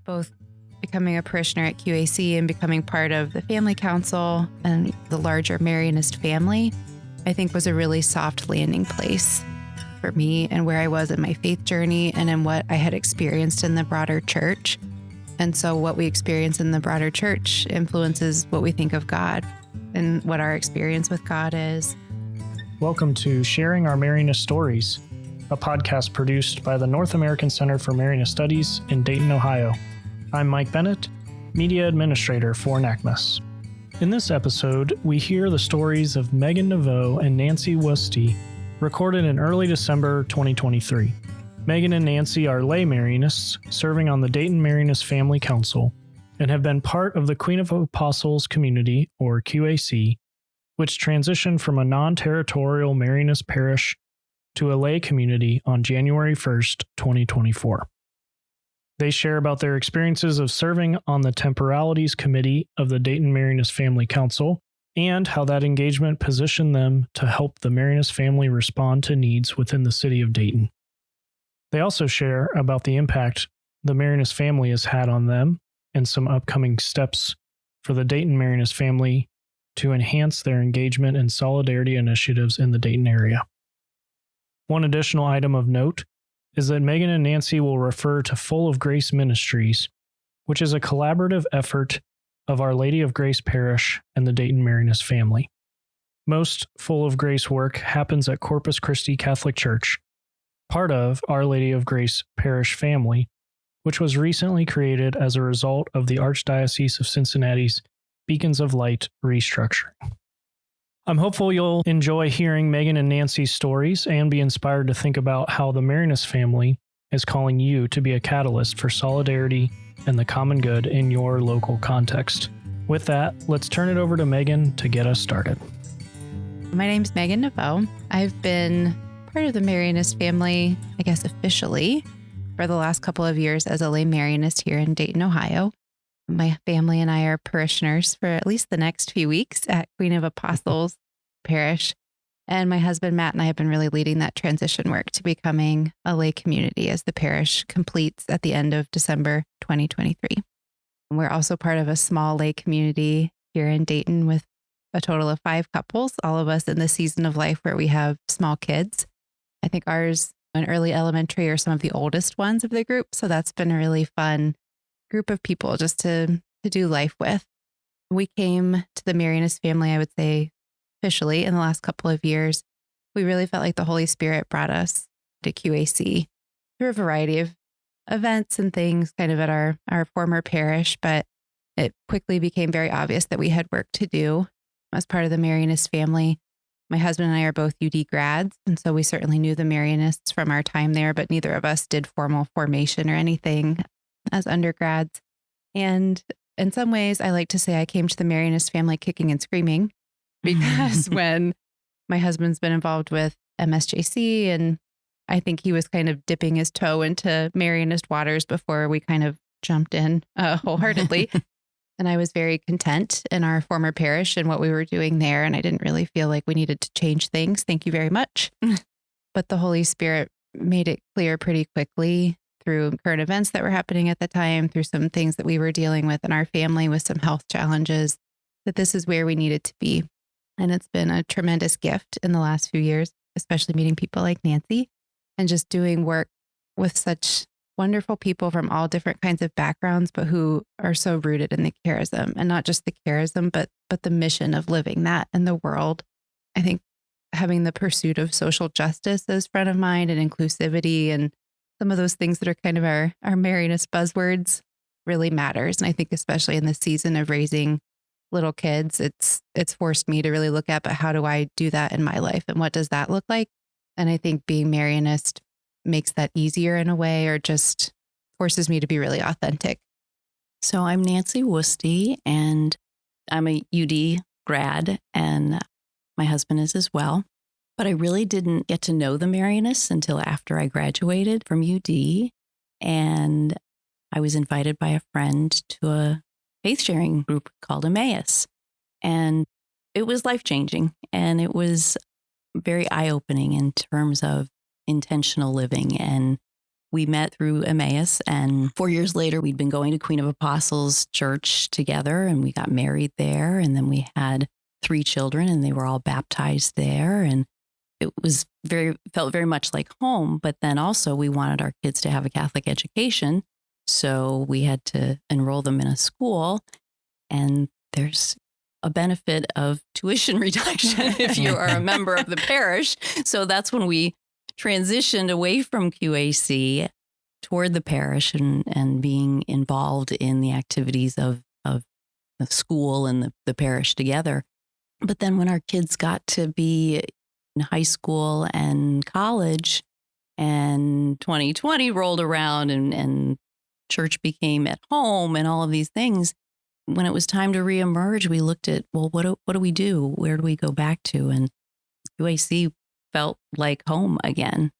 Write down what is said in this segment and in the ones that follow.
both becoming a parishioner at QAC and becoming part of the family council and the larger Marianist family, I think was a really soft landing place for me and where I was in my faith journey and in what I had experienced in the broader church. And so what we experience in the broader church influences what we think of God and what our experience with God is. Welcome to Sharing Our Marianist Stories, a podcast produced by the North American Center for Marianist Studies in Dayton, Ohio. I'm Mike Bennett, Media Administrator for NACMS. In this episode, we hear the stories of Meghann Naveau and Nancy Woeste, recorded in early December 2023. Meghann and Nancy are Lay Marianists serving on the Dayton Marianist Family Council and have been part of the Queen of Apostles community, or QAC, which transitioned from a non-territorial Marianist parish to a lay community on January 1st, 2024. They share about their experiences of serving on the temporalities committee of the Dayton Marianist Family Council and how that engagement positioned them to help the Marianist family respond to needs within the City of Dayton. They also share about the impact the Marianist family has had on them and some upcoming steps for the Dayton Marianist family to enhance their engagement and solidarity initiatives in the Dayton area. One additional item of note is that Meghann and Nancy will refer to Full of Grace Ministries, which is a collaborative effort of Our Lady of Grace Parish and the Dayton Marianist family. Most Full of Grace work happens at Corpus Christi Catholic Church, part of Our Lady of Grace Parish family, which was recently created as a result of the Archdiocese of Cincinnati's Beacons of Light restructuring. I'm hopeful you'll enjoy hearing Meghann and Nancy's stories and be inspired to think about how the Marianist family is calling you to be a catalyst for solidarity and the common good in your local context. With that, let's turn it over to Meghann to get us started. My name's Meghann Naveau. I've been part of the Marianist family, I guess officially, for the last couple of years as a Lay Marianist here in Dayton, Ohio. My family and I are parishioners for at least the next few weeks at Queen of Apostles Parish. And my husband, Matt, and I have been really leading that transition work to becoming a lay community as the parish completes at the end of December 2023. We're also part of a small lay community here in Dayton with a total of 5 couples, all of us in the season of life where we have small kids. I think ours in early elementary are some of the oldest ones of the group. So that's been a really fun group of people just to do life with. We came to the Marianist family, I would say, officially in the last couple of years. We really felt like the Holy Spirit brought us to QAC through a variety of events and things kind of at our former parish, but it quickly became very obvious that we had work to do as part of the Marianist family. My husband and I are both UD grads, and so we certainly knew the Marianists from our time there, but neither of us did formal formation or anything as undergrads. And in some ways, I like to say I came to the Marianist family kicking and screaming because when my husband's been involved with MSJC, and I think he was kind of dipping his toe into Marianist waters before we kind of jumped in wholeheartedly. And I was very content in our former parish and what we were doing there. And I didn't really feel like we needed to change things. Thank you very much. But the Holy Spirit made it clear pretty quickly through current events that were happening at the time, through some things that we were dealing with in our family with some health challenges, that this is where we needed to be. And it's been a tremendous gift in the last few years, especially meeting people like Nancy and just doing work with such wonderful people from all different kinds of backgrounds, but who are so rooted in the charism, and not just the charism, but the mission of living that in the world. I think having the pursuit of social justice as front of mind and inclusivity and some of those things that are kind of our Marianist buzzwords really matters. And I think especially in the season of raising little kids, it's forced me to really look at, but how do I do that in my life? And what does that look like? And I think being Marianist makes that easier in a way, or just forces me to be really authentic. So I'm Nancy Woeste, and I'm a UD grad, and my husband is as well. But I really didn't get to know the Marianists until after I graduated from UD. And I was invited by a friend to a faith sharing group called Emmaus. And it was life-changing. And it was very eye-opening in terms of intentional living and we met through Emmaus, and 4 years later, we'd been going to Queen of Apostles Church together, and we got married there. And then we had 3 children, and they were all baptized there. And it was felt very much like home. But then also we wanted our kids to have a Catholic education. So we had to enroll them in a school. And there's a benefit of tuition reduction if you are a member of the parish. So that's when we transitioned away from QAC toward the parish and being involved in the activities of the school and the parish together. But then when our kids got to be in high school and college, and 2020 rolled around and church became at home and all of these things, when it was time to reemerge, we looked at, well, what do we do? Where do we go back to? And QAC felt like home again.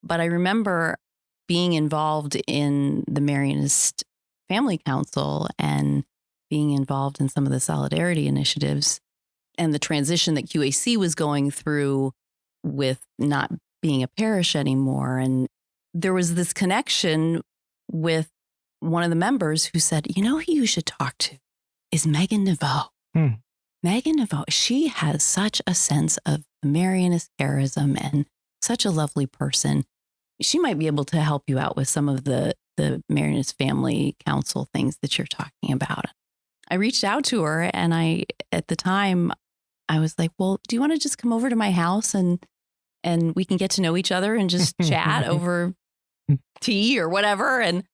But I remember being involved in the Marianist Family Council and being involved in some of the solidarity initiatives and the transition that QAC was going through with not being a parish anymore. And there was this connection with one of the members who said, you know who you should talk to is Meghann Naveau. Meghann Naveau, she has such a sense of Marianist charism and such a lovely person. She might be able to help you out with some of the Marianist Family Council things that you're talking about. I reached out to her, and at the time, I was like, well, do you want to just come over to my house and we can get to know each other and just chat over tea or whatever? And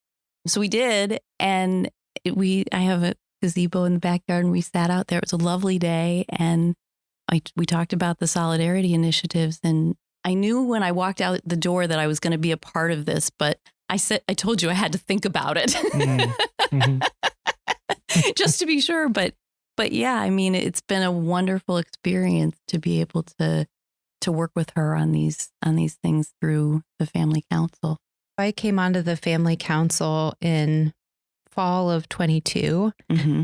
so we did. And I have a gazebo in the backyard, and we sat out there. It was a lovely day. And we talked about the solidarity initiatives. And I knew when I walked out the door that I was going to be a part of this, but I told you I had to think about it just to be sure. But yeah, I mean, it's been a wonderful experience to be able to work with her on these things through the family council. I came onto the family council in fall of 22. Mm-hmm.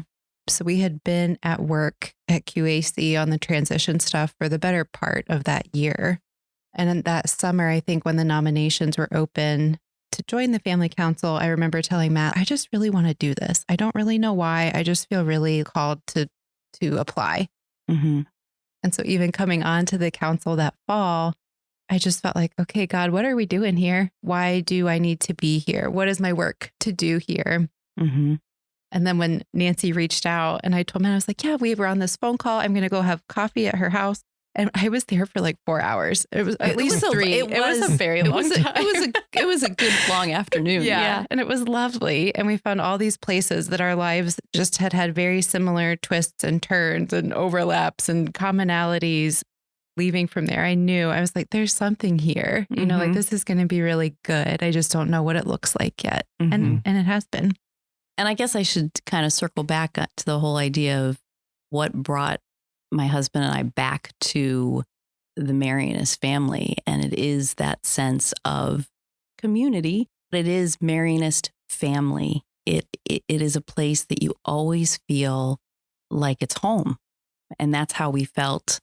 So we had been at work at QAC on the transition stuff for the better part of that year. And in that summer, I think when the nominations were open to join the family council, I remember telling Matt, I just really want to do this. I don't really know why. I just feel really called to apply. Mm-hmm. And so even coming onto the council that fall, I just felt like, okay, God, what are we doing here? Why do I need to be here? What is my work to do here? Mm-hmm. And then when Nancy reached out and I told Matt, I was like, yeah, we were on this phone call. I'm going to go have coffee at her house. And I was there for like 4 hours. It was at least 3. It was a very long time. It was a good long afternoon. Yeah. And it was lovely. And we found all these places that our lives just had very similar twists and turns and overlaps and commonalities. Leaving from there, I was like, there's something here, you know, like this is going to be really good. I just don't know what it looks like yet. And it has been. And I guess I should kind of circle back to the whole idea of what brought my husband and I back to the Marianist family. And it is that sense of community. It is Marianist family. It is a place that you always feel like it's home. And that's how we felt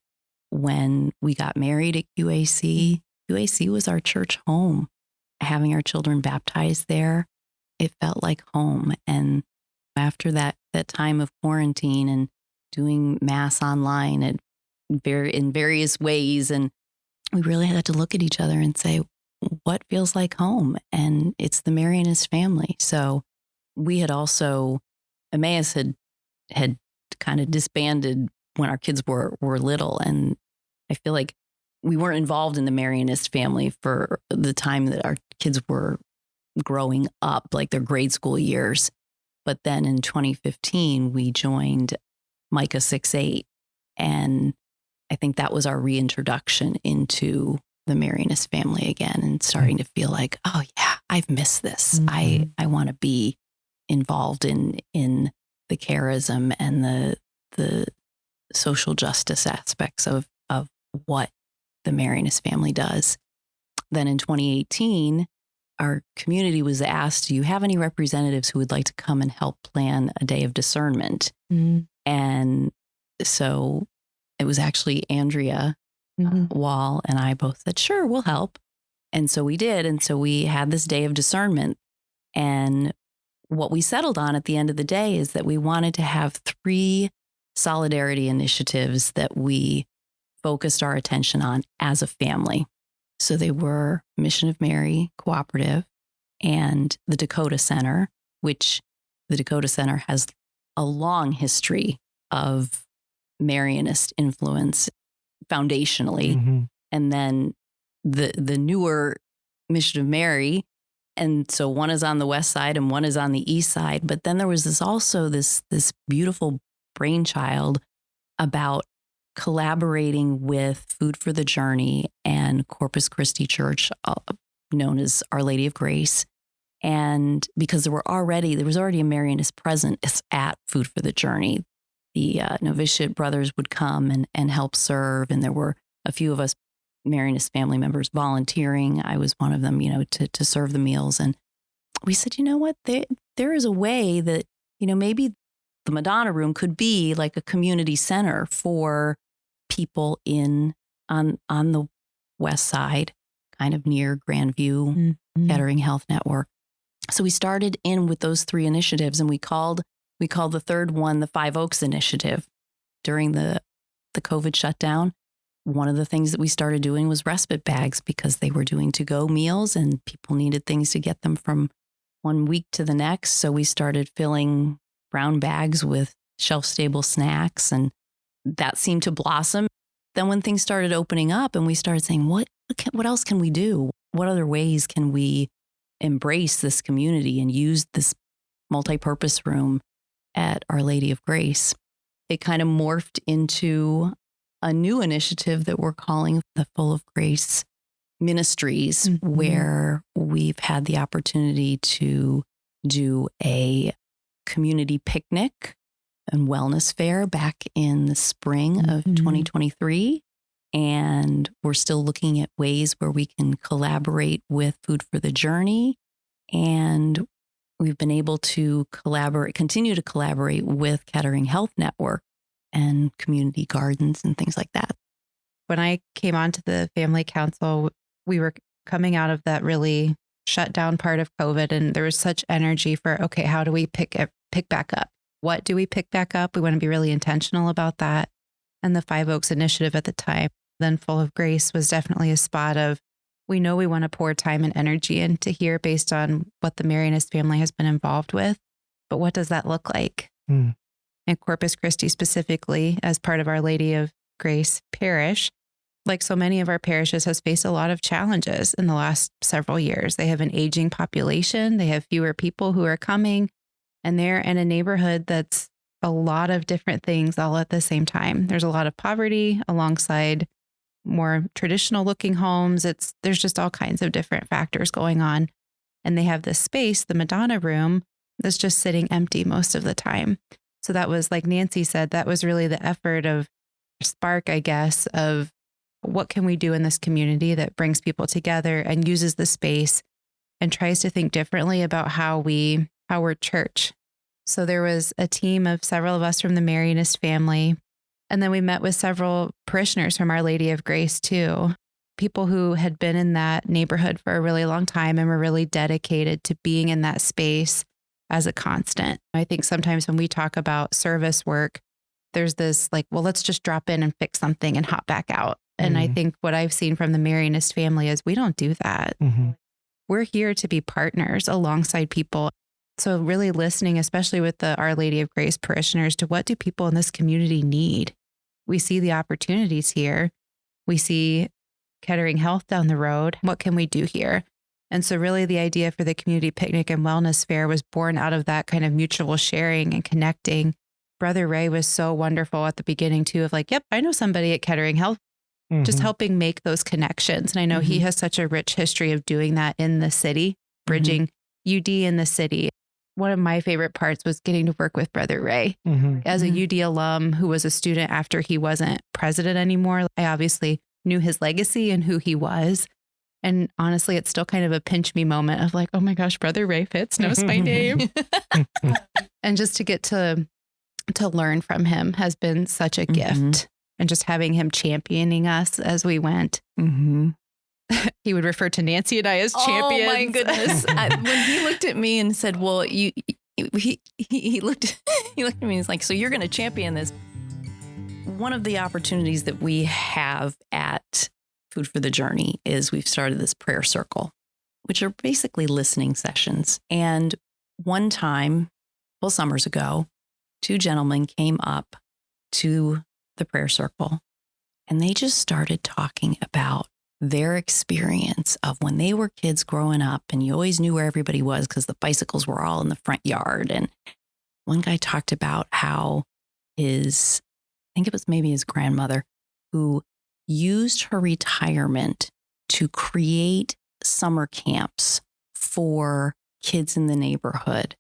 when we got married at QAC. QAC was our church home. Having our children baptized there, it felt like home. And after that time of quarantine and doing mass online in various ways, and we really had to look at each other and say, what feels like home? And it's the Marianist family. So we had also, Emmaus had kind of disbanded when our kids were little. And I feel like we weren't involved in the Marianist family for the time that our kids were growing up, like their grade school years. But then in 2015, we joined Micah 6:8. And I think that was our reintroduction into the Marianist family again and starting to feel like, oh yeah, I've missed this. I want to be involved in the charism and the social justice aspects of what the Marianist family does. Then in 2018, our community was asked, do you have any representatives who would like to come and help plan a day of discernment? And so it was actually Andrea Wall and I both said, sure, we'll help. And so we did. And so we had this day of discernment. And what we settled on at the end of the day is that we wanted to have 3 solidarity initiatives that we focused our attention on as a family. So they were Mission of Mary Cooperative and the Dakota Center, which the Dakota Center has a long history of Marianist influence foundationally. Mm-hmm. And then the newer Mission of Mary. And so one is on the west side and one is on the east side. But then there was this beautiful brainchild about collaborating with Food for the Journey and Corpus Christi Church, known as Our Lady of Grace. And because there was already a Marianist presence at Food for the Journey, the novitiate brothers would come and help serve. And there were a few of us Marianist family members volunteering. I was one of them, to serve the meals. And we said, you know what, there is a way that, maybe the Madonna Room could be like a community center for people on the west side, kind of near Grandview, Kettering Health Network. So we started in with those 3 initiatives, and we called the third one the Five Oaks Initiative. During the COVID shutdown, one of the things that we started doing was respite bags, because they were doing to-go meals and people needed things to get them from one week to the next. So we started filling brown bags with shelf-stable snacks, and that seemed to blossom. Then when things started opening up and we started saying, what else can we do? What other ways can we embrace this community and use this multi-purpose room at Our Lady of Grace? It kind of morphed into a new initiative that we're calling the Full of Grace Ministries, where we've had the opportunity to do a community picnic and wellness fair back in the spring of 2023. And we're still looking at ways where we can collaborate with Food for the Journey. And we've been able to continue to collaborate with Kettering Health Network and community gardens and things like that. When I came onto the family council, we were coming out of that really shut down part of COVID, and there was such energy for, okay, how do we pick back up? What do we pick back up? We want to be really intentional about that. And the Five Oaks Initiative at the time, then Full of Grace, was definitely a spot of, we know we want to pour time and energy into here based on what the Marianist family has been involved with. But what does that look like? And Corpus Christi specifically, as part of Our Lady of Grace parish, like so many of our parishes, has faced a lot of challenges in the last several years. They have an aging population. They have fewer people who are coming, and they're in a neighborhood that's a lot of different things all at the same time. There's a lot of poverty alongside more traditional looking homes. There's just all kinds of different factors going on. And they have this space, the Madonna Room, that's just sitting empty most of the time. So that was, like Nancy said, that was really the effort of spark, I guess, of what can we do in this community that brings people together and uses the space and tries to think differently about how we're church. So there was a team of several of us from the Marianist family. And then we met with several parishioners from Our Lady of Grace too. People who had been in that neighborhood for a really long time and were really dedicated to being in that space as a constant. I think sometimes when we talk about service work, there's this like, well, let's just drop in and fix something and hop back out. And I think what I've seen from the Marianist family is we don't do that. We're here to be partners alongside people. So really listening, especially with the Our Lady of Grace parishioners, to what do people in this community need? We see the opportunities here. We see Kettering Health down the road. What can we do here? And so really the idea for the community picnic and wellness fair was born out of that kind of mutual sharing and connecting. Brother Ray was so wonderful at the beginning too, of like, yep, I know somebody at Kettering Health, just helping make those connections. And I know he has such a rich history of doing that in the city, bridging UD in the city. One of my favorite parts was getting to work with Brother Ray as a UD alum who was a student after he wasn't president anymore. I obviously knew his legacy and who he was. And honestly, it's still kind of a pinch me moment of like, oh my gosh, Brother Ray Fitz knows my name. And just to get to learn from him has been such a gift. And just having him championing us as we went. He would refer to Nancy and I as champions. Oh my goodness. When he looked at me and said, well, he looked at me and he's like, so you're going to champion this. One of the opportunities that we have at Food for the Journey is we've started this prayer circle, which are basically listening sessions. And one time, well, summers ago, two gentlemen came up to the prayer circle and they just started talking about their experience of when they were kids growing up, and you always knew where everybody was because the bicycles were all in the front yard. And one guy talked about how I think it was maybe his grandmother, who used her retirement to create summer camps for kids in the neighborhood.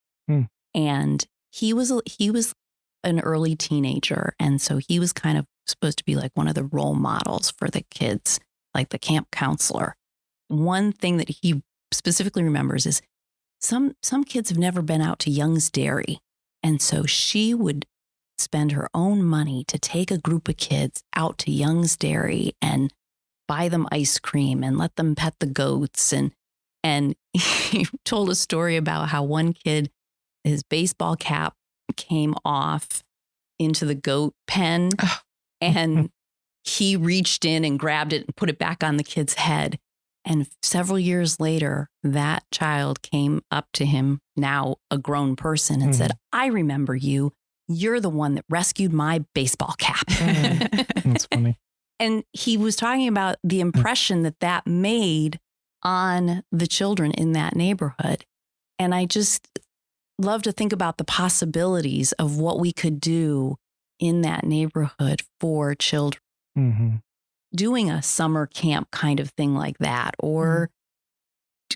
And he was an early teenager. And so he was kind of supposed to be like one of the role models for the kids, like the camp counselor. One thing that he specifically remembers is some kids have never been out to Young's Dairy. And so she would spend her own money to take a group of kids out to Young's Dairy and buy them ice cream and let them pet the goats. And he told a story about how one kid, his baseball cap came off into the goat pen and he reached in and grabbed it and put it back on the kid's head. And several years later, that child came up to him, now a grown person, and said, I remember you. You're the one that rescued my baseball cap. That's funny. And he was talking about the impression that made on the children in that neighborhood. And I just love to think about the possibilities of what we could do in that neighborhood for children. Doing a summer camp kind of thing like that, or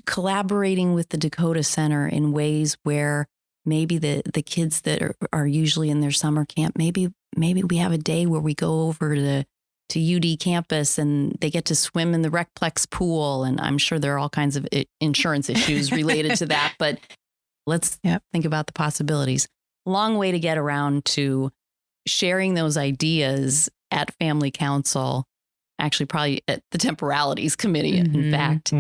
collaborating with the Dakota Center in ways where maybe the kids that are usually in their summer camp, maybe we have a day where we go over to UD campus and they get to swim in the Recplex pool. And I'm sure there are all kinds of insurance issues related to that, but let's think about the possibilities. Long way to get around to sharing those ideas at Family Council, actually probably at the Temporalities Committee, in fact.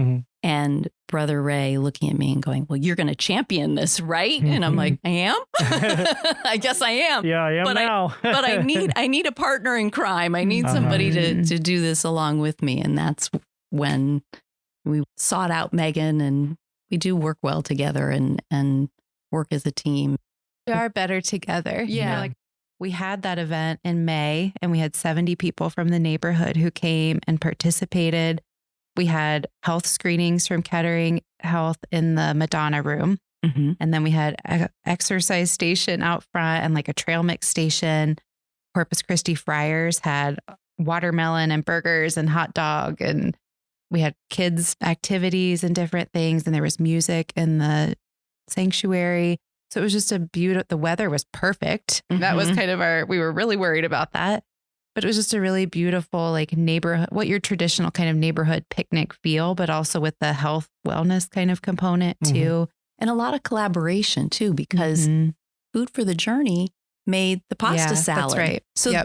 And Brother Ray looking at me and going, well, you're going to champion this, right? And I'm like, I am? I guess I am. Yeah, I am now. But I need a partner in crime. I need somebody to do this along with me. And that's when we sought out Meghann, and we do work well together and work as a team. We are better together. Yeah. Like we had that event in May and we had 70 people from the neighborhood who came and participated. We had health screenings from Kettering Health in the Madonna room. And then we had an exercise station out front and like a trail mix station. Corpus Christi Friars had watermelon and burgers and hot dog. And we had kids activities and different things. And there was music in the sanctuary. So it was just the weather was perfect. That was kind of we were really worried about that. But it was just a really beautiful, like neighborhood, what your traditional kind of neighborhood picnic feel, but also with the health wellness kind of component too. And a lot of collaboration too, because Food for the Journey made the pasta salad. That's right. So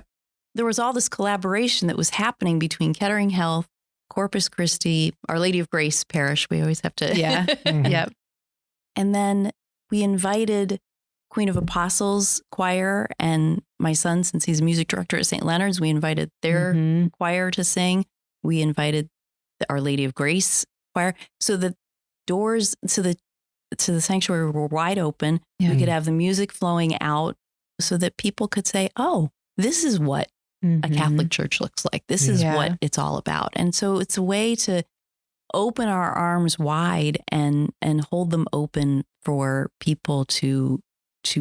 there was all this collaboration that was happening between Kettering Health, Corpus Christi, Our Lady of Grace Parish. We always have to. And then we invited Queen of Apostles choir and my son, since he's a music director at St. Leonard's, we invited their choir to sing. We invited the Our Lady of Grace choir. So the doors to the sanctuary were wide open. We could have the music flowing out so that people could say, oh, this is what a Catholic church looks like. This is what it's all about. And so it's a way to open our arms wide and hold them open for people to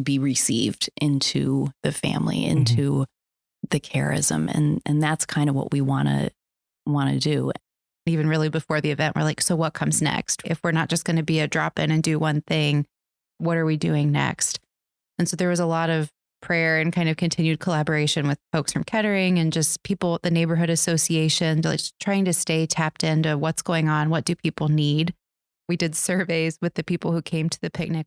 be received into the family, into the charism. And that's kind of what we want to do. Even really before the event, we're like, so what comes next? If we're not just going to be a drop in and do one thing, what are we doing next? And so there was a lot of prayer and kind of continued collaboration with folks from Kettering and just people at the neighborhood association, like trying to stay tapped into what's going on. What do people need? We did surveys with the people who came to the picnic.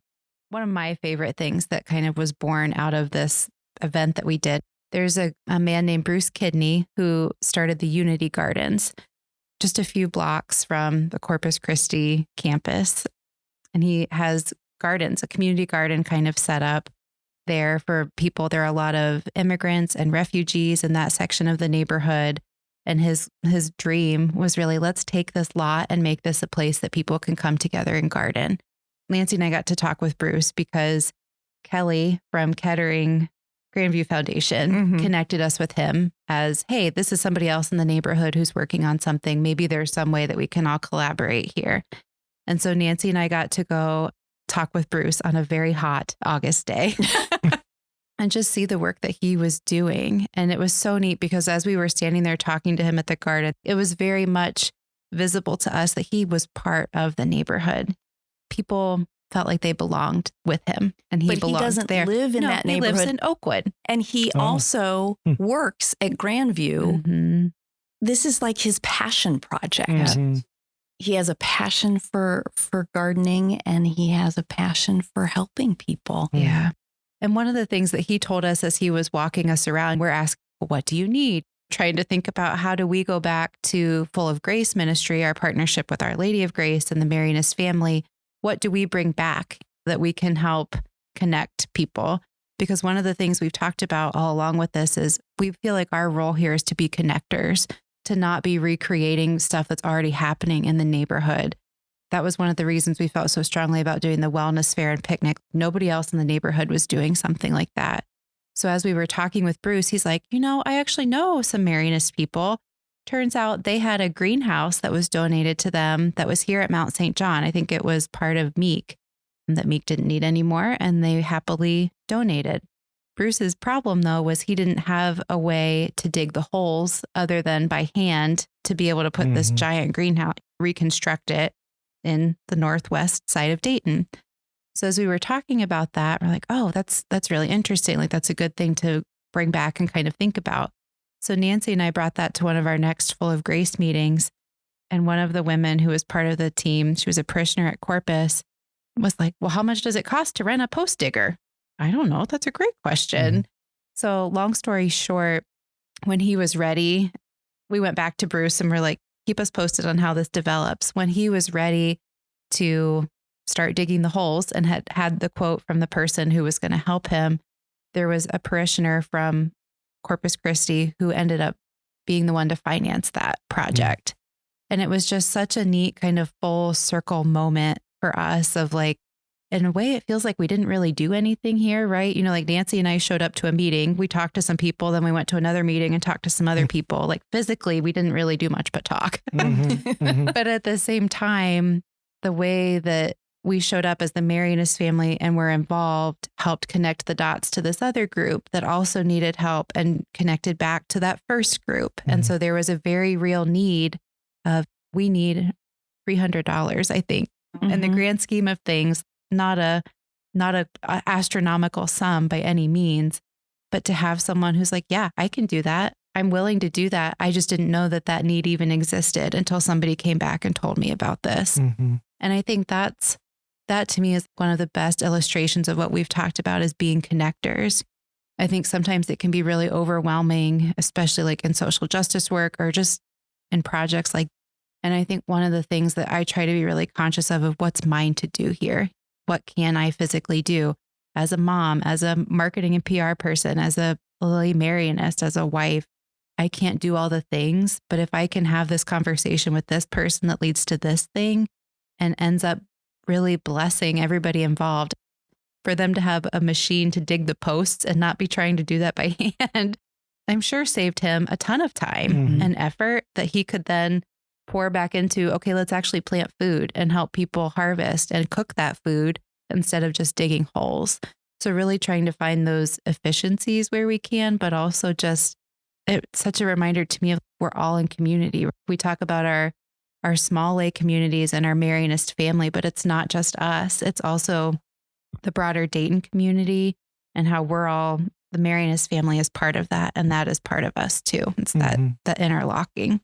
One of my favorite things that kind of was born out of this event that we did, there's a man named Bruce Kidney who started the Unity Gardens. just a few blocks from the Corpus Christi campus. And he has gardens, a community garden kind of set up there for people. There are a lot of immigrants and refugees in that section of the neighborhood. And his dream was really, let's take this lot and make this a place that people can come together and garden. Nancy and I got to talk with Bruce because Kelly from Kettering Grandview Foundation connected us with him as, hey, this is somebody else in the neighborhood who's working on something. Maybe there's some way that we can all collaborate here. And so Nancy and I got to go talk with Bruce on a very hot August day and just see the work that he was doing. And it was so neat because as we were standing there talking to him at the garden, it was very much visible to us that he was part of the neighborhood. People felt like they belonged with him, and he belonged doesn't there. live in that neighborhood. He lives in Oakwood. And he also works at Grandview. This is like his passion project. He has a passion for gardening, and he has a passion for helping people. Yeah. And one of the things that he told us as he was walking us around, we're asking, what do you need? Trying to think about how do we go back to Full of Grace ministry, our partnership with Our Lady of Grace and the Marianist family. What do we bring back that we can help connect people? Because one of the things we've talked about all along with this is we feel like our role here is to be connectors, to not be recreating stuff that's already happening in the neighborhood. That was one of the reasons we felt so strongly about doing the wellness fair and picnic. Nobody else in the neighborhood was doing something like that. So as we were talking with Bruce, he's like, I actually know some Marianist people. Turns out they had a greenhouse that was donated to them that was here at Mount St. John. I think it was part of Meek that Meek didn't need anymore, and they happily donated. Bruce's problem, though, was he didn't have a way to dig the holes other than by hand to be able to put this giant greenhouse, reconstruct it in the northwest side of Dayton. So as we were talking about that, we're like, oh, that's really interesting. Like, that's a good thing to bring back and kind of think about. So Nancy and I brought that to one of our next Full of Grace meetings. And one of the women who was part of the team, she was a parishioner at Corpus, was like, well, how much does it cost to rent a post digger? I don't know. That's a great question. So long story short, when he was ready, we went back to Bruce and we're like, keep us posted on how this develops. When he was ready to start digging the holes and had the quote from the person who was going to help him, there was a parishioner from Corpus Christi who ended up being the one to finance that project. And it was just such a neat kind of full circle moment for us of like, in a way, it feels like we didn't really do anything here, right? Like Nancy and I showed up to a meeting, we talked to some people, then we went to another meeting and talked to some other people. Like physically, we didn't really do much but talk. But at the same time, the way that we showed up as the Marianist family and were involved helped connect the dots to this other group that also needed help and connected back to that first group. And so there was a very real need of, we need $300, I think, in the grand scheme of things, not a astronomical sum by any means, but to have someone who's like, yeah, I can do that. I'm willing to do that. I just didn't know that need even existed until somebody came back and told me about this. And I think that to me is one of the best illustrations of what we've talked about as being connectors. I think sometimes it can be really overwhelming, especially like in social justice work or just in projects like, and I think one of the things that I try to be really conscious of what's mine to do here. What can I physically do as a mom, as a marketing and PR person, as a Lay Marianist, as a wife? I can't do all the things, but if I can have this conversation with this person that leads to this thing and ends up really blessing everybody involved, for them to have a machine to dig the posts and not be trying to do that by hand, I'm sure saved him a ton of time and effort that he could then pour back into, okay, let's actually plant food and help people harvest and cook that food instead of just digging holes. So really trying to find those efficiencies where we can, but also just, it's such a reminder to me of we're all in community. We talk about our small lay communities and our Marianist family, but it's not just us. It's also the broader Dayton community and how we're all, the Marianist family is part of that. And that is part of us too. It's that interlocking.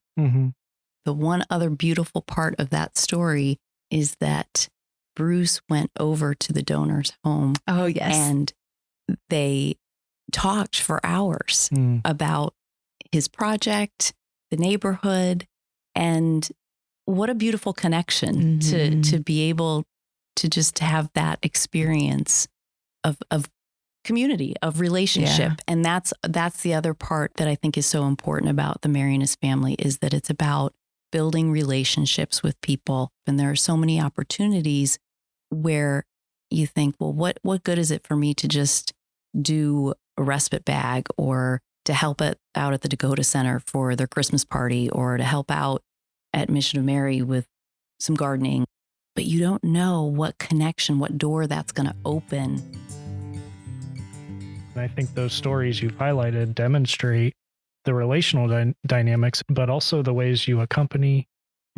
The one other beautiful part of that story is that Bruce went over to the donor's home. Oh, yes. And they talked for hours about his project, the neighborhood, And what a beautiful connection to be able to just have that experience of community, of relationship. Yeah. And that's the other part that I think is so important about the Marianist family, is that it's about building relationships with people. And there are so many opportunities where you think, well, what good is it for me to just do a respite bag, or to help out at the Dakota Center for their Christmas party, or to help out at Mission of Mary with some gardening. But you don't know what connection, what door that's going to open. I think those stories you've highlighted demonstrate the relational dynamics, but also the ways you accompany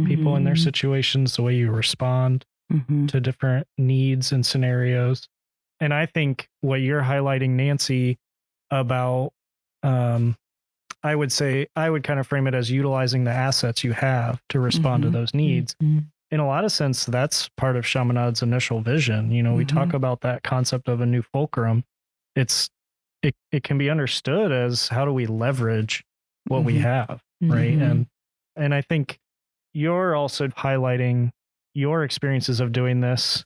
people in their situations, the way you respond to different needs and scenarios. And I think what you're highlighting, Nancy, about, I would kind of frame it as utilizing the assets you have to respond to those needs. In a lot of sense, that's part of Chaminade's initial vision. You know, we talk about that concept of a new fulcrum. It can be understood as, how do we leverage what we have, right? And I think you're also highlighting your experiences of doing this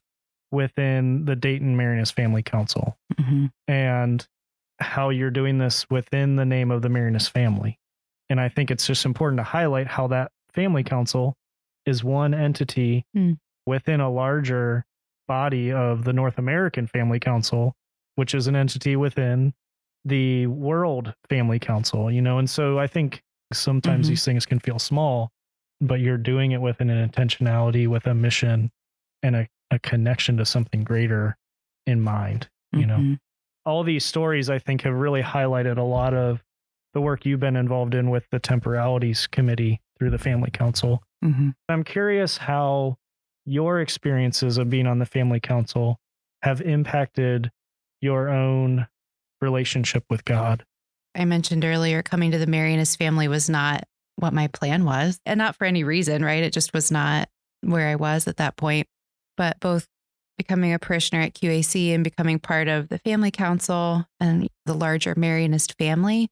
within the Dayton Marianist Family Council, and how you're doing this within the name of the Marianist family. And I think it's just important to highlight how that family council is one entity within a larger body of the North American Family Council, which is an entity within the World Family Council, you know. And so I think sometimes these things can feel small, but you're doing it with an intentionality, with a mission and a connection to something greater in mind, you know. All these stories, I think, have really highlighted a lot of the work you've been involved in with the Temporalities Committee through the Family Council. I'm curious how your experiences of being on the Family Council have impacted your own relationship with God. I mentioned earlier, coming to the Marianist family was not what my plan was, and not for any reason, right? It just was not where I was at that point. But both becoming a parishioner at QAC and becoming part of the Family Council and the larger Marianist family,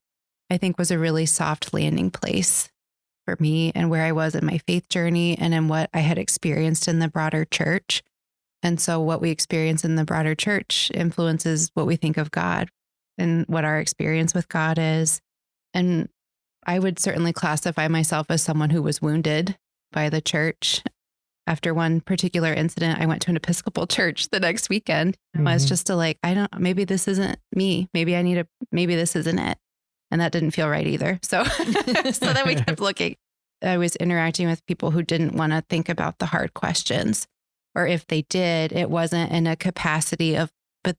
I think was a really soft landing place for me and where I was in my faith journey and in what I had experienced in the broader church. And so what we experience in the broader church influences what we think of God and what our experience with God is. And I would certainly classify myself as someone who was wounded by the church. After one particular incident, I went to an Episcopal church the next weekend. I was just maybe this isn't me. Maybe this isn't it. And that didn't feel right either. So then we kept looking. I was interacting with people who didn't want to think about the hard questions. Or if they did, it wasn't in a capacity of, but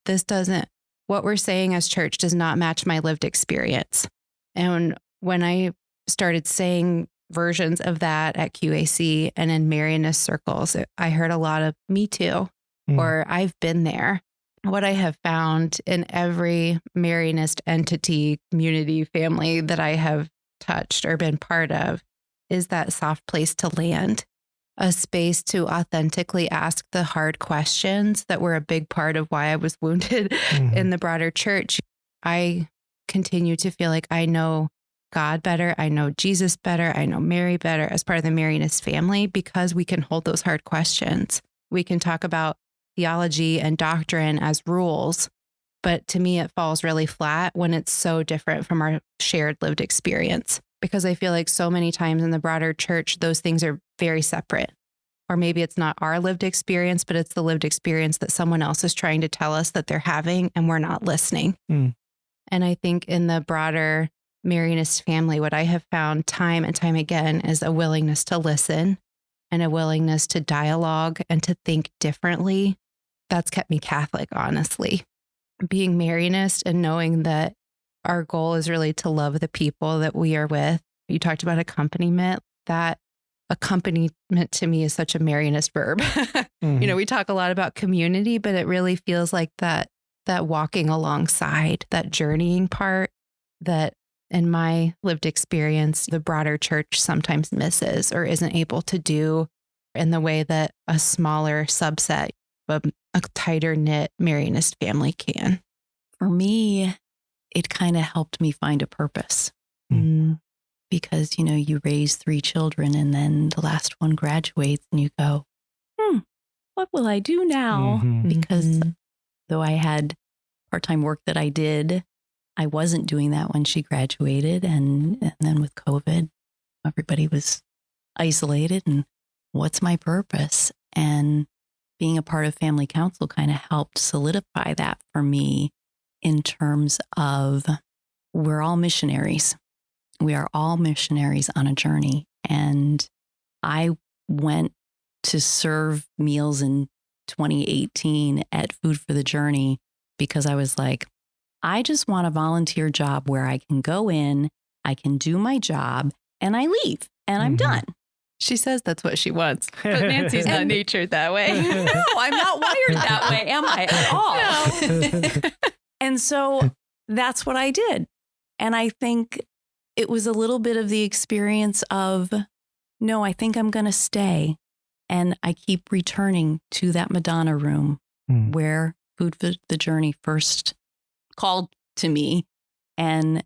what we're saying as church does not match my lived experience. And when I started saying versions of that at QAC and in Marianist circles, I heard a lot of me too, or I've been there. What I have found in every Marianist entity, community, family that I have touched or been part of is that soft place to land, a space to authentically ask the hard questions that were a big part of why I was wounded in the broader church. I continue to feel like I know God better. I know Jesus better. I know Mary better as part of the Marianist family because we can hold those hard questions. We can talk about theology and doctrine as rules, but to me, it falls really flat when it's so different from our shared lived experience, because I feel like so many times in the broader church, those things are very separate. Or maybe it's not our lived experience, but it's the lived experience that someone else is trying to tell us that they're having, and we're not listening. And I think in the broader Marianist family, what I have found time and time again is a willingness to listen and a willingness to dialogue and to think differently. That's kept me Catholic, honestly. Being Marianist and knowing that our goal is really to love the people that we are with. You talked about accompaniment. That accompaniment to me is such a Marianist verb. You know, we talk a lot about community, but it really feels like that walking alongside, that journeying part that in my lived experience, the broader church sometimes misses or isn't able to do in the way that a smaller subset of a tighter knit Marianist family can. For me, it kind of helped me find a purpose. because, you raise 3 children and then the last one graduates and you go, what will I do now? Mhm. Because though I had part-time work that I did, I wasn't doing that when she graduated. And then with COVID, everybody was isolated, and what's my purpose? And being a part of family council kind of helped solidify that for me in terms of we're all missionaries. We are all missionaries on a journey. And I went to serve meals in 2018 at Food for the Journey because I was like, I just want a volunteer job where I can go in, I can do my job, and I leave, and I'm done. She says that's what she wants, but Nancy's not natured that way. No, I'm not wired that way, am I at all? No. And so that's what I did. And I think it was a little bit of the experience of, no, I think I'm going to stay. And I keep returning to that Madonna room where Food for the Journey first called to me, and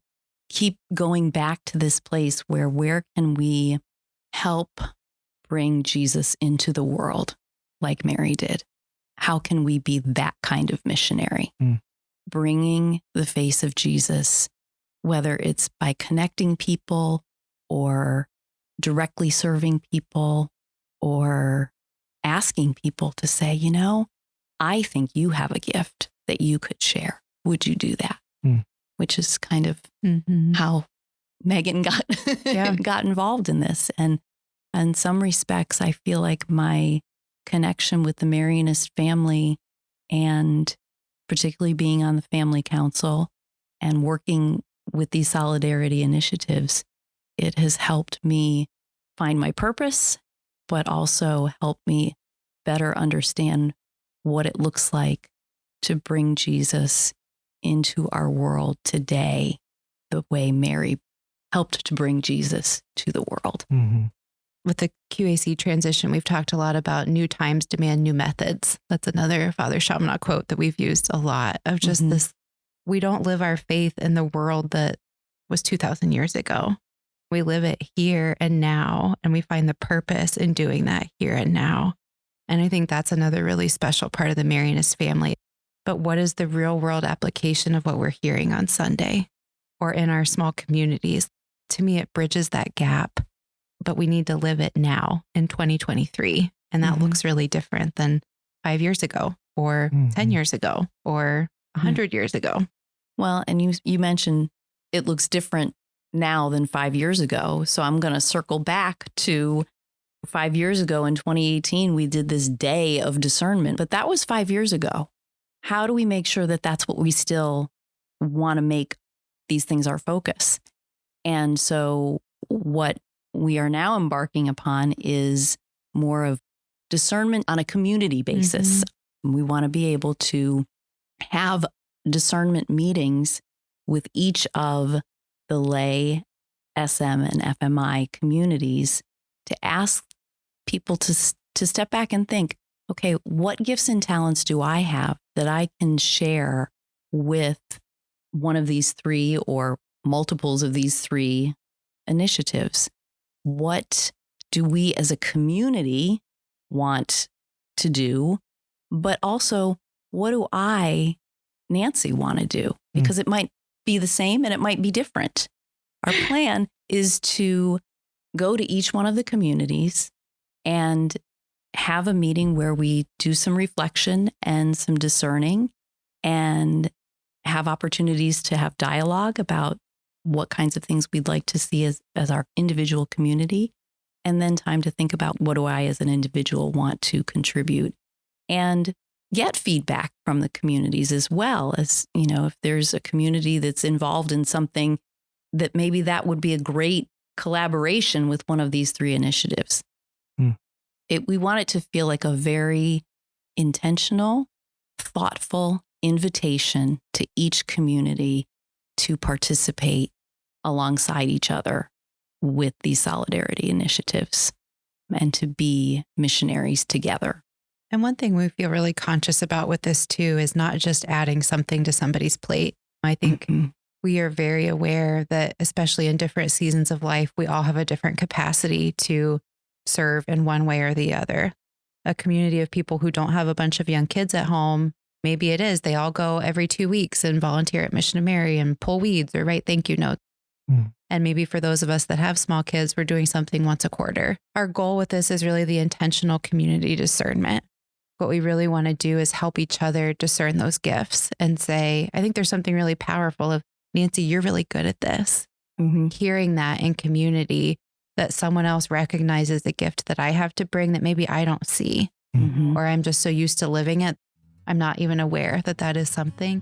keep going back to this place where can we help bring Jesus into the world like Mary did? How can we be that kind of missionary? Bringing the face of Jesus, whether it's by connecting people or directly serving people or asking people to say, I think you have a gift that you could share. Would you do that? Which is kind of how Meghann got involved in this. And in some respects, I feel like my connection with the Marianist family, and particularly being on the family council and working with these solidarity initiatives, it has helped me find my purpose, but also helped me better understand what it looks like to bring Jesus into our world today, the way Mary helped to bring Jesus to the world. With the QAC transition, we've talked a lot about new times demand new methods. That's another Father Chaminade quote that we've used a lot of just this. We don't live our faith in the world that was 2,000 years ago. We live it here and now, and we find the purpose in doing that here and now. And I think that's another really special part of the Marianist family. But what is the real world application of what we're hearing on Sunday or in our small communities? To me, it bridges that gap, but we need to live it now in 2023. And that looks really different than 5 years ago or 10 years ago or 100 years ago. Well, and you mentioned it looks different now than 5 years ago. So I'm going to circle back to 5 years ago in 2018, we did this day of discernment, but that was 5 years ago. How do we make sure that that's what we still want to make these things our focus? And so what we are now embarking upon is more of discernment on a community basis. We want to be able to have discernment meetings with each of the lay, SM, and FMI communities to ask people to step back and think, okay, what gifts and talents do I have that I can share with one of these 3 or multiples of these 3 initiatives? What do we as a community want to do? But also, what do I, Nancy, want to do? Because it might be the same and it might be different. Our plan is to go to each one of the communities and have a meeting where we do some reflection and some discerning and have opportunities to have dialogue about what kinds of things we'd like to see as our individual community, and then time to think about what do I as an individual want to contribute and get feedback from the communities as well. As, if there's a community that's involved in something that maybe that would be a great collaboration with one of these 3 initiatives. We want it to feel like a very intentional, thoughtful invitation to each community to participate alongside each other with these solidarity initiatives and to be missionaries together. And one thing we feel really conscious about with this too is not just adding something to somebody's plate. I think we are very aware that, especially in different seasons of life, we all have a different capacity to serve in one way or the other. A community of people who don't have a bunch of young kids at home, maybe it is they all go every 2 weeks and volunteer at Mission of Mary and pull weeds or write thank you notes. And maybe for those of us that have small kids, we're doing something once a quarter. Our goal with this is really the intentional community discernment. What we really want to do is help each other discern those gifts and say, I think there's something really powerful of, Nancy, you're really good at this. Hearing that in community, that someone else recognizes the gift that I have to bring that maybe I don't see, or I'm just so used to living it, I'm not even aware that that is something.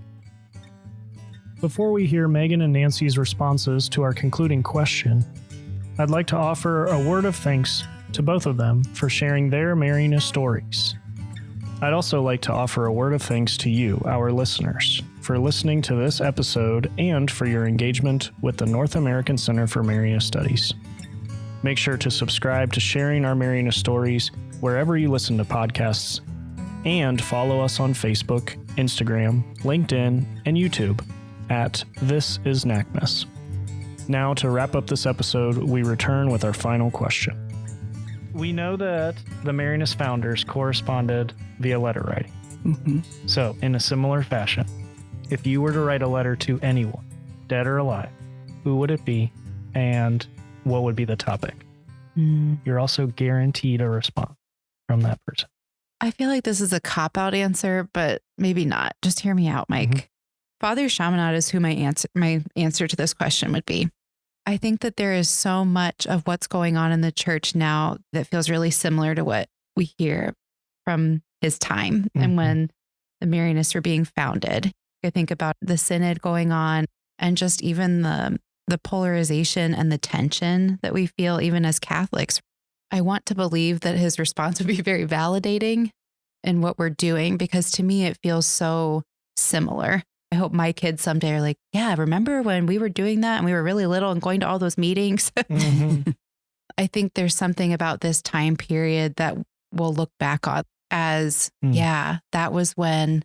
Before we hear Meghann and Nancy's responses to our concluding question, I'd like to offer a word of thanks to both of them for sharing their Marianist stories. I'd also like to offer a word of thanks to you, our listeners, for listening to this episode and for your engagement with the North American Center for Marianist Studies. Make sure to subscribe to Sharing Our Marianist Stories wherever you listen to podcasts, and follow us on Facebook, Instagram, LinkedIn, and YouTube at This Is NACMS. Now, to wrap up this episode, we return with our final question. We know that the Marianist founders corresponded via letter writing. So, in a similar fashion, if you were to write a letter to anyone, dead or alive, who would it be and what would be the topic? You're also guaranteed a response from that person. I feel like this is a cop-out answer, but maybe not. Just hear me out, Mike. Father Chaminade is who my answer to this question would be. I think that there is so much of what's going on in the church now that feels really similar to what we hear from his time and when the Marianists were being founded. I think about the synod going on and just even the polarization and the tension that we feel even as Catholics. I want to believe that his response would be very validating in what we're doing, because to me, it feels so similar. I hope my kids someday are like, yeah, remember when we were doing that and we were really little and going to all those meetings? I think there's something about this time period that we'll look back on as, yeah, that was when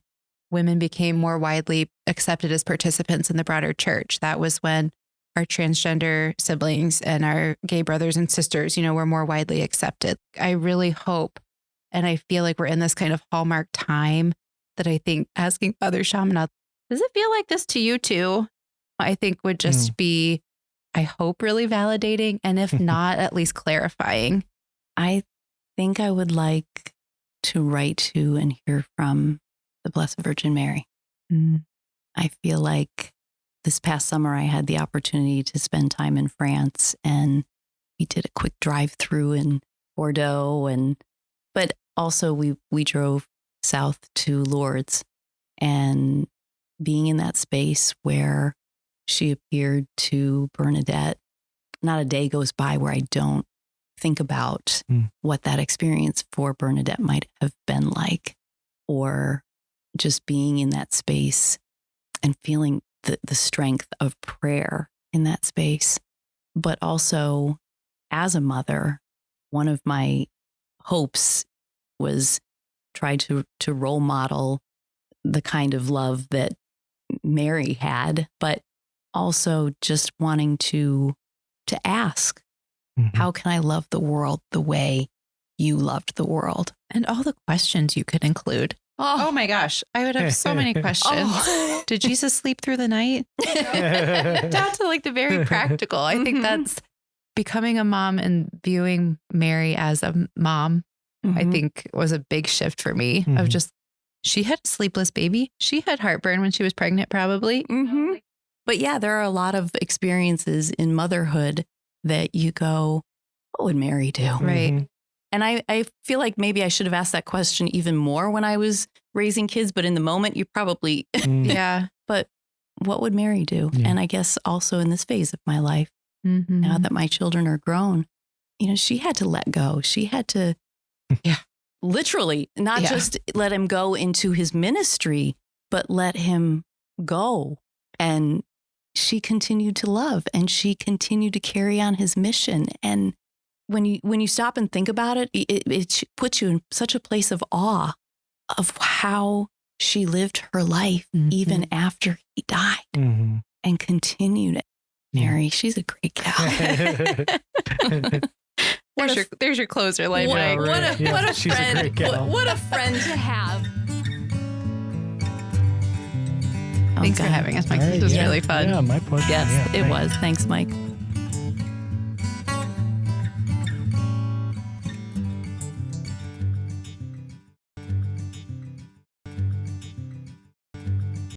women became more widely accepted as participants in the broader church. That was when our transgender siblings and our gay brothers and sisters, were more widely accepted. I really hope, and I feel like we're in this kind of hallmark time that I think asking Father Chaminade, does it feel like this to you too? I think would just be, I hope, really validating. And if not, at least clarifying. I think I would like to write to and hear from the Blessed Virgin Mary. I feel like this past summer I had the opportunity to spend time in France, and we did a quick drive-through in Bordeaux, but also we drove south to Lourdes, and being in that space where she appeared to Bernadette, not a day goes by where I don't think about what that experience for Bernadette might have been like, or just being in that space and feeling the strength of prayer in that space. But also, as a mother, one of my hopes was try to role model the kind of love that Mary had, but also just wanting to ask, how can I love the world the way you loved the world? And all the questions you could include. Oh my gosh, I would have so many questions. Did Jesus sleep through the night? Down to like the very practical. I think that's becoming a mom and viewing Mary as a mom, I think was a big shift for me of just, she had a sleepless baby. She had heartburn when she was pregnant, probably. But yeah, there are a lot of experiences in motherhood that you go, what would Mary do? Right. And I feel like maybe I should have asked that question even more when I was raising kids, but in the moment you probably, yeah. But what would Mary do? Yeah. And I guess also in this phase of my life, now that my children are grown, she had to let go. She had to, literally not just let him go into his ministry, but let him go. And she continued to love, and she continued to carry on his mission. And when you stop and think about it, it puts you in such a place of awe of how she lived her life even after he died, and and continued it. Mary, she's a great gal. There's your closer line, Mike. What a She's a friend. great gal. What a friend to have. Thanks for having us, Mike. This was really fun. Yeah, my pleasure. Yes, Yeah, it was. Thanks, Mike.